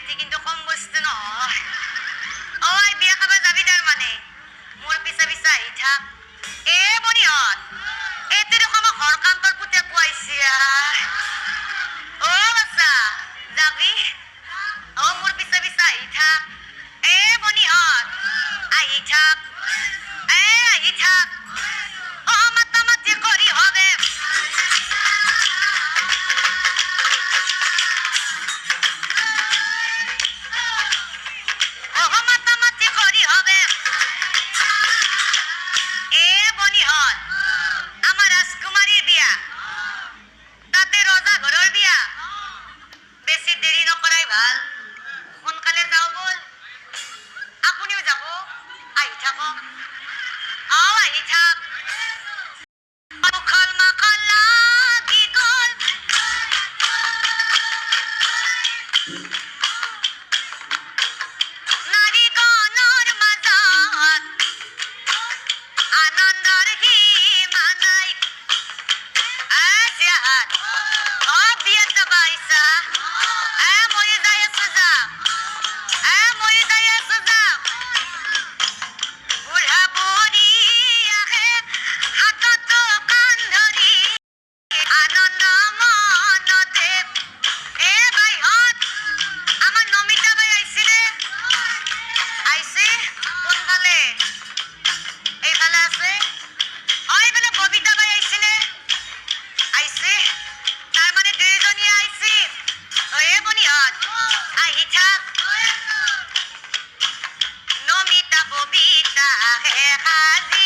বেটি কিন্তু কম বস্তু নহয় ঐ বিয়া খাব যাবি তাৰমানে মোৰ পিছে পিছে আহি থাক বনিহঁত এইটো দেখোন আমাৰ ঘৰ কান্তৰ পুতে পুৱাইছে বাচ্চা যাবি মোৰ পিছে পিছে আহি থাক বনিহঁত আহি থাক আহি থাক মাতামাতি কৰি হবে মাতামাতি কৰি হবে বনিহঁত আমাৰ ৰাজকুমাৰীৰ বিয়া তাতে ৰজা ঘৰৰ বিয়া বেছি দেৰি নকৰাই ভাল সোনকালে যাওঁ বল আপুনিও যাব আহি থাকক আহি থাক মুখল মাখল লাগি গ'ল নাৰী গণৰ মাজত আনন্দৰ সীমানাই জিয়াত বিয়াত যাবা আহিছা মই যাই আছো যাম মই যাই আছো যাম বুঢ়া বুঢ়ী আহে হাতত কাণ ধৰি আনন্দ মনতে বাইহঁত আমাৰ নমিতা বাই আহিছিলে আহিছে কোনফালে এইফালে আছে এইফালে ববিতা বাই আহিছিলে আহিছে তাৰমানে দুইজনীয়ে আহিছে বনিহঁত আহি থাক নমিতা ববিতা হে সাজি